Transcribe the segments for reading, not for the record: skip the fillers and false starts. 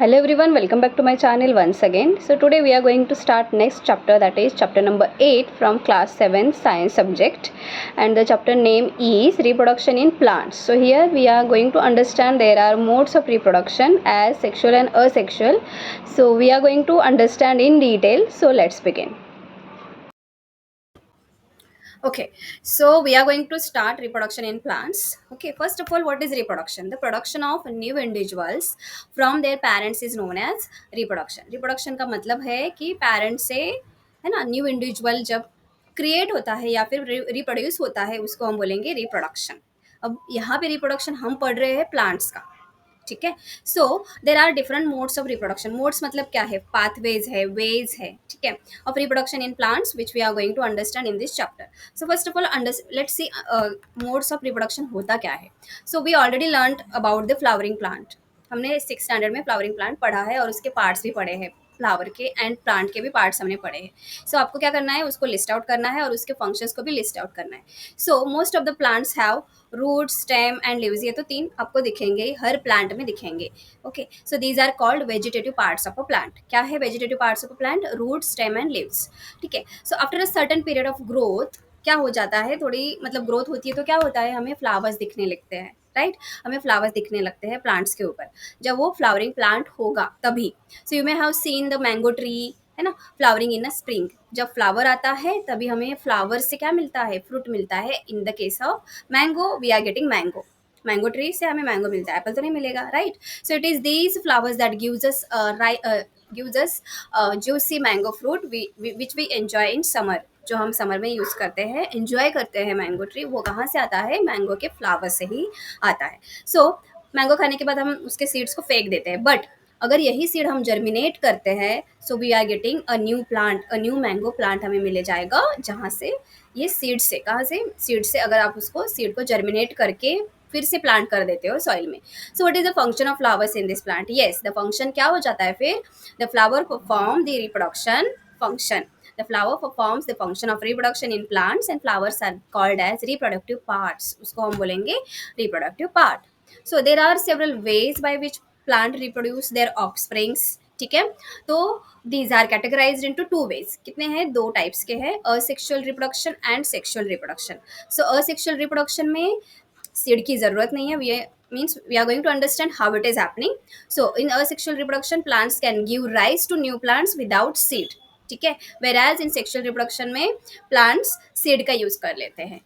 Hello everyone, welcome back to my channel once again. So today we are going to start next chapter, that is chapter number 8 from class 7 science subject, and the chapter name is reproduction in plants. So here we are going to understand there are modes of reproduction as sexual and asexual. So we are going to understand in detail. So let's begin. Okay, so we are going to start reproduction in plants. Okay, first of all, what is reproduction? The production of new individuals from their parents is known as reproduction. Reproduction का मतलब है कि parents से है ना new individual जब create होता है या फिर रिप्रोड्यूस होता है उसको हम बोलेंगे रिप्रोडक्शन. अब यहाँ पे रिप्रोडक्शन हम पढ़ रहे हैं प्लांट्स का. ठीक है. So there are different modes of reproduction. Modes मतलब क्या है? पाथवेज है, वेज है. ठीक है. Of reproduction in plants which we are going to understand in this chapter. So first of all let's see modes of reproduction होता क्या है. So we already learn about the flowering plant. हमने 6th standard में flowering plant पढ़ा है और उसके parts भी पढ़े हैं. फ्लावर के एंड प्लांट के भी पार्ट्स हमने पढ़े हैं. सो आपको क्या करना है? उसको लिस्ट आउट करना है और उसके फंक्शंस को भी लिस्ट आउट करना है. So most of the plants have root, stem and leaves. ये तो 3 आपको दिखेंगे, हर प्लांट में दिखेंगे. Okay, so these are called vegetative parts of a plant. क्या है vegetative parts of a plant? Root, stem and leaves. ठीक है. So after a certain period of growth क्या हो जाता है? थोड़ी मतलब ग्रोथ होती है तो क्या होता है? हमें फ्लावर्स दिखने लगते हैं. राइट, हमें फ्लावर्स दिखने लगते हैं प्लांट्स के ऊपर जब वो फ्लावरिंग प्लांट होगा तभी. सो you may have seen the mango tree, है ना, फ्लावरिंग इन अ स्प्रिंग. जब फ्लावर आता है तभी हमें फ्लावर से क्या मिलता है? फ्रूट मिलता है. In the case of mango we are getting mango. Mango tree से हमें मैंगो मिलता है, एप्पल तो नहीं मिलेगा. Right. So it is these flowers that gives us juicy mango fruit which we enjoy in summer. जो हम समर में यूज़ करते हैं, एंजॉय करते हैं मैंगो ट्री, वो कहाँ से आता है? मैंगो के फ्लावर से ही आता है. सो मैंगो खाने के बाद हम उसके सीड्स को फेंक देते हैं, बट अगर यही सीड हम जर्मिनेट करते हैं so we are getting a new plant, a new mango plant हमें मिले जाएगा. जहाँ से ये सीड से, कहाँ से? सीड से. अगर आप उसको सीड को जर्मिनेट करके फिर से प्लांट कर देते हो सॉइल में. So what is the function of flowers in this plant? Yes, the function क्या हो जाता है फिर? The flower perform the reproduction function. The flower performs the function of reproduction in plants and flowers are called as reproductive parts. उसको हम बोलेंगे reproductive part. So there are several ways by which plant reproduce their offsprings. ठीक है. तो these are categorized into 2 ways. कितने हैं? 2 types के हैं, asexual reproduction and sexual reproduction. So asexual reproduction में सीड की जरूरत नहीं है. means we are going to understand how it is happening. So in asexual reproduction plants can give rise to new plants without seed. ठीक है. whereas in sexual reproduction में plants seed का use कर लेते हैं.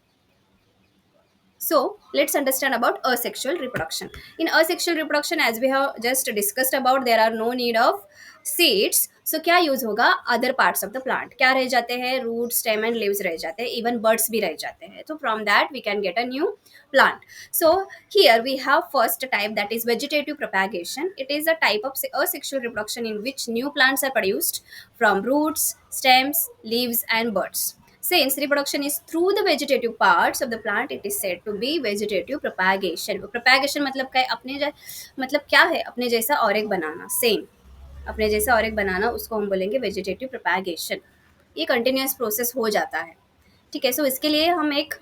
So let's understand about asexual reproduction. In asexual reproduction, as we have just discussed about, there are no need of seeds. So क्या use होगा? Other parts of the plant क्या रह जाते हैं? रूट, स्टेम एंड लीव्स रह जाते हैं. Even birds भी रह जाते हैं. तो from that we can get a new plant. So here we have first type, that is vegetative propagation. It is a type of asexual reproduction in which new plants are produced from roots, stems, leaves and buds. Since reproduction is through the vegetative parts of the plant, it is said to be vegetative propagation. Propagation मतलब क्या है? मतलब क्या है? अपने जैसा और एक बनाना. सेम अपने जैसा और एक बनाना, उसको हम बोलेंगे वेजिटेटिव प्रोपैगेशन. ये कंटिन्यूस प्रोसेस हो जाता है. ठीक है. सो इसके लिए हम एक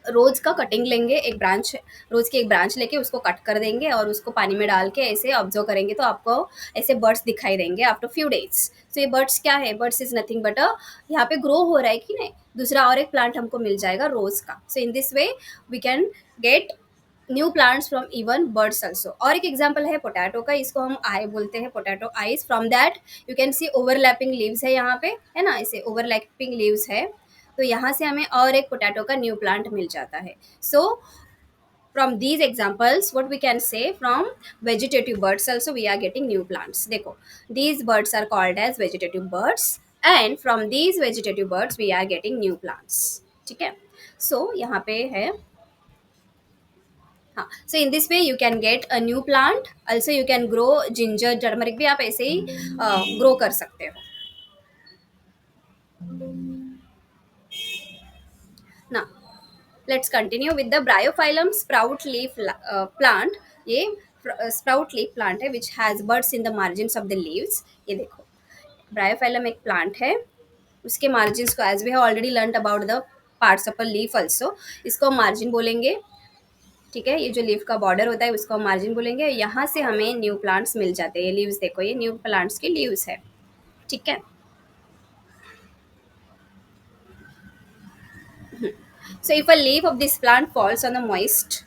रोज का कटिंग लेंगे, एक ब्रांच, रोज की एक ब्रांच लेके उसको कट कर देंगे और उसको पानी में डाल के ऐसे ऑब्जर्व करेंगे तो आपको ऐसे बर्ड्स दिखाई देंगे आफ्टर फ्यू डेज. सो ये बर्ड्स क्या है? बर्ड्स इज नथिंग बट यहाँ पे ग्रो हो रहा है कि नहीं, दूसरा और एक प्लांट हमको मिल जाएगा रोज का. So in this way we can get new plants from even buds also. और एक एग्जाम्पल है पोटैटो का, इसको हम आई बोलते हैं, potato eyes. From that you can see overlapping leaves है यहाँ पे, है ना, ऐसे ओवरलैपिंग लीव्स है. तो यहाँ से हमें और एक पोटैटो का न्यू प्लांट मिल जाता है. सो from these examples what we can say, from vegetative birds also we are getting new plants. देखो, these birds are called as vegetative birds and from these vegetative birds we are getting new plants. ठीक है. so यहाँ पे है, हाँ. so in this way you can get a new plant. also you can grow ginger, turmeric भी आप ऐसे ही grow कर सकते हो. now let's continue with the bryophyllum sprout leaf plant. ये स्प्राउट लीफ प्लांट है which has buds in the margins of the leaves. ये देखो, ब्रायोफाइलम एक प्लांट है, उसके मार्जिन्स को, as we have already learn about the parts of a leaf also, इसको हम मार्जिन बोलेंगे. ठीक है, ये जो लीफ का बॉर्डर होता है उसको हम मार्जिन बोलेंगे। यहाँ से हमें न्यू प्लांट्स मिल जाते हैं। ये लीव्स देखो, ये न्यू प्लांट्स की लीव्स है। ठीक है। So if a leaf of this plant falls on the moist,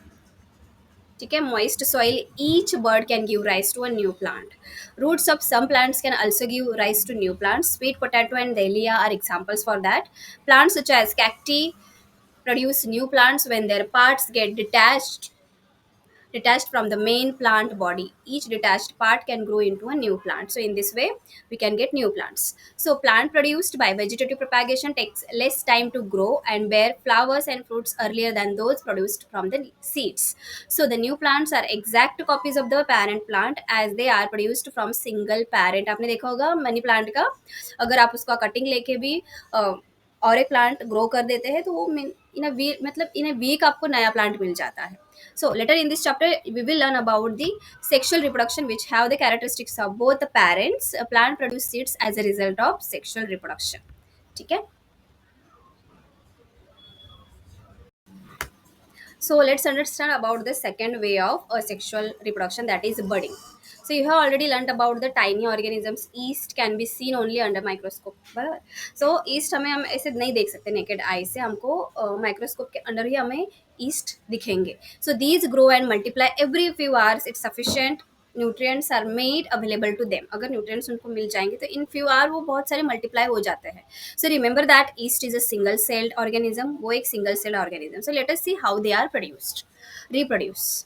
ठीक है, moist soil, each bird can give rise to a new plant. Roots of some plants can also give rise to new plants. Sweet potato and dahlia are examples for that. Plants such as cacti produce new plants when their parts get detached from the main plant body. Each detached part can grow into a new plant. So, in this way, we can get new plants. So, plant produced by vegetative propagation takes less time to grow and bear flowers and fruits earlier than those produced from the seeds. So, the new plants are exact copies of the parent plant as they are produced from single parent. आपने देखा होगा money plant का, अगर आप उसका cutting लेके भी और एक प्लांट ग्रो कर देते हैं तो वो इन अ वीक, मतलब इन अ वीक आपको नया प्लांट मिल जाता है. So later in this chapter, we will learn about the sexual reproduction, which have the characteristics of both the parents. A plant produce seeds as a result of sexual reproduction. ठीक है. So let's understand about the second way of sexual reproduction, that is budding. So you have already learned about the tiny organisms. Yeast can be seen only under microscope. बराबर. So yeast हम ऐसे नहीं देख सकते naked eye से, हमको microscope के अंदर ही हमें yeast दिखेंगे. So these grow and multiply every few hours. It's sufficient nutrients are made available to them. अगर न्यूट्रिएंट्स उनको मिल जाएंगे तो इन फ्यू आवर वो बहुत सारे मल्टीप्लाई हो जाते हैं. So remember that yeast is a single celled organism. वो एक single celled organism. So let us see how they are produced, reproduce.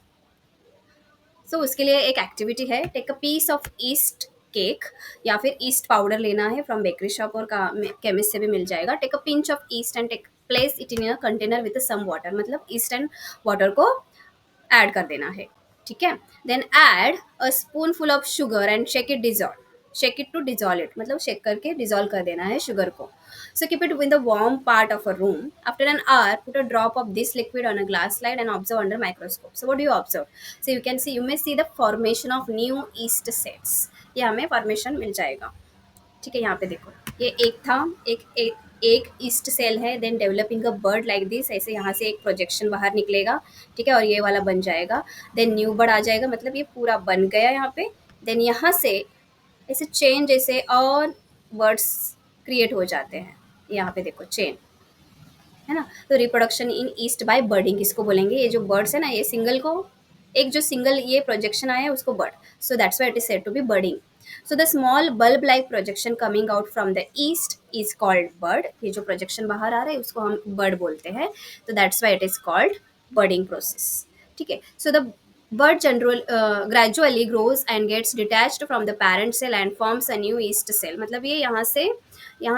So उसके लिए एक एक्टिविटी है, take a piece of yeast cake या फिर ईस्ट पाउडर लेना है फ्रॉम बेकरी शॉप और केमिस्ट से भी मिल जाएगा. Take a pinch of yeast and take place it in a container with some water. मतलब ईस्ट एंड वाटर को ऐड कर देना है. ठीक है. Then add a spoonful of sugar and shake it to dissolve it. मतलब shake करके dissolve कर देना है शुगर को. So keep it with the warm part of a room. After an hour put a drop of this liquid on a glass slide and observe under microscope. So what do you observe? So you may see the formation of new east sales. ये हमें formation मिल जाएगा. ठीक है. यहाँ पे देखो, ये एक था, एक ईस्ट सेल है. Then developing a bud like this. ऐसे यहाँ से एक प्रोजेक्शन बाहर निकलेगा. ठीक है. और ये वाला बन जाएगा. देन न्यू बर्ड आ जाएगा. मतलब ये पूरा बन गया यहाँ पे. देन यहाँ से ऐसे चेन जैसे और बर्ड्स क्रिएट हो जाते हैं. यहाँ पे देखो चेन है ना. तो रिप्रोडक्शन इन ईस्ट बाय बर्डिंग किसको बोलेंगे? ये जो बर्ड्स है ना, ये सिंगल को, एक जो सिंगल ये प्रोजेक्शन आया है उसको bud. So that's why it is said to be budding. So the small bulb like projection coming out from the yeast is called bud. ये जो प्रोजेक्शन बाहर आ रहा है उसको हम बर्ड बोलते हैं. तो that's why it is called budding process. ठीक है. So the bird gradually grows and gets detached from the parent cell and forms a new yeast cell. मतलब ये यहाँ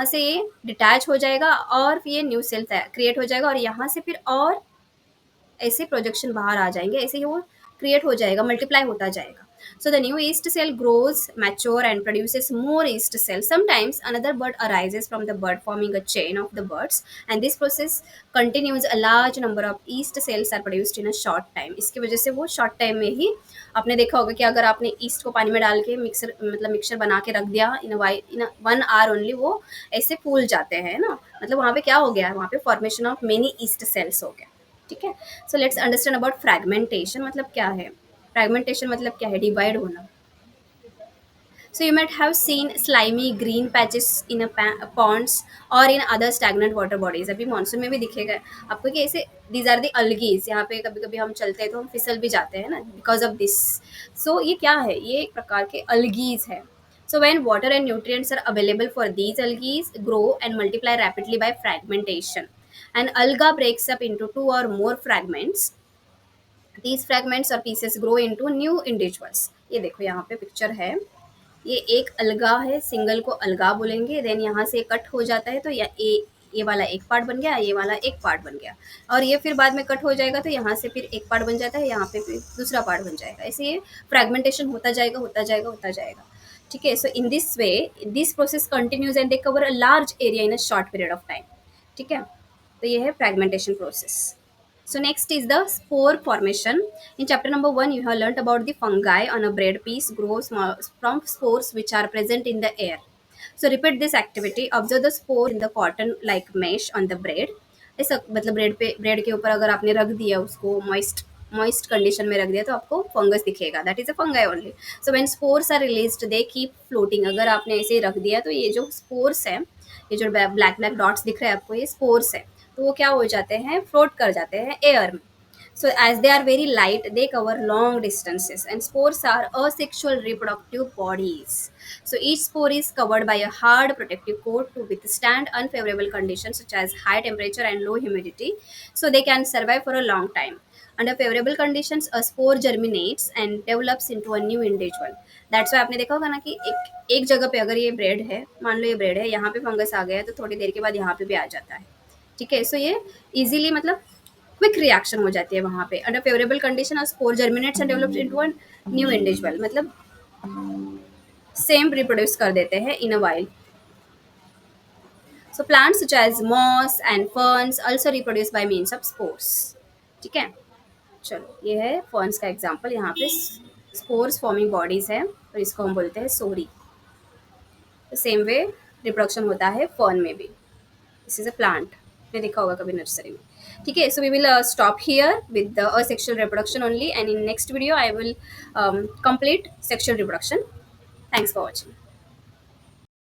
से ये डिटैच हो जाएगा और फिर ये न्यू सेल क्रिएट हो जाएगा. और यहाँ से फिर और ऐसे प्रोजेक्शन बाहर आ जाएंगे. ऐसे ही वो क्रिएट हो जाएगा, मल्टीप्लाई होता जाएगा. So the new yeast cell grows, mature and produces more yeast cells. Sometimes another bud arises from the bud, forming a chain of the buds, and this process continues. A large number of yeast cells are produced in a short time. इसकी वजह से वो short time में ही, आपने देखा होगा कि अगर आपने ईस्ट को पानी में डाल के मिक्सर बना के रख दिया इन 1 hour ओनली, वो ऐसे फूल जाते हैं ना. मतलब वहाँ पे क्या हो गया? वहाँ पे formation of many east sales हो गया. ठीक है. So let's understand about fragmentation. मतलब क्या है फ्रैगमेंटेशन? मतलब क्या है? डिवाइड होना. So you might have seen slimy green patches in a ponds or in other stagnant water bodies. अभी मानसून में भी दिखेगा आपको कि ऐसे these are the algae. यहाँ पे कभी कभी हम चलते हैं तो हम फिसल भी जाते हैं ना, because of this. So ये क्या है? ये एक प्रकार के algae है. So when water and nutrients are available for these algae grow and multiply rapidly by fragmentation. An alga breaks up into two or more fragments. These fragments or pieces grow into new individuals. ये देखो यहाँ पे picture है. ये एक अलगा है, single को अलगा बोलेंगे. देन यहाँ से कट हो जाता है तो ये वाला एक पार्ट बन गया, ये वाला एक पार्ट बन गया. और ये फिर बाद में कट हो जाएगा तो यहाँ से फिर एक पार्ट बन जाता है, यहाँ पे फिर दूसरा पार्ट बन जाएगा. ऐसे ये फ्रेगमेंटेशन होता जाएगा होता जाएगा होता जाएगा. ठीक है. So in this way this process continues and they cover a large area in a short period of time. ठीक है. तो ये है fragmentation process. So next is the spore formation. In chapter number 1, you have learnt about the fungi on a bread piece grows from spores which are present in the air. So repeat this activity. Observe the spore in the cotton like mesh on the bread. ऐसा मतलब bread के ऊपर अगर आपने रख दिया उसको moist condition में रख दिया तो आपको फंगस दिखेगा, that is a fungi only. So when spores are released they keep floating. अगर आपने ऐसे ही रख दिया तो ये जो स्पोर्स है, ये जो ब्लैक ब्लैक डॉट्स दिख रहे हैं आपको, ये स्पोर्स है. तो वो क्या हो जाते हैं, फ्लोट कर जाते हैं एयर में. So as they are very light, they cover long distances, and spores are asexual reproductive bodies. So each spore is covered by a hard protective coat to withstand unfavorable conditions such as high temperature and low humidity. So they can survive for a long time. Under favorable conditions, a spore germinates and develops into a new individual. That's why आपने देखा होगा ना कि एक जगह पे अगर ये ब्रेड है, मान लो ये ब्रेड है, यहाँ पे फंगस आ गया है तो थोड़ी देर के बाद यहाँ पे भी आ जाता है. ठीक है. सो ये इजीली मतलब क्विक रिएक्शन हो जाती है वहाँ पे. अंडर फेवरेबल कंडीशन और spore germinates and develops into a new individual, मतलब सेम रिप्रोड्यूस कर देते हैं in a while. So plants such as moss and ferns also reproduce by means of spores. ठीक है. चलो ये है फर्न्स का एग्जांपल. यहाँ पे स्पोर्स फॉर्मिंग बॉडीज है और इसको हम बोलते हैं सोरी. सेम वे रिप्रोडक्शन होता है फर्न में भी. दिस इज अ प्लांट, आपने देखा होगा कभी नर्सरी में. ठीक है. So we will stop here with the asexual reproduction only, and in next video I will complete sexual reproduction. Thanks for watching.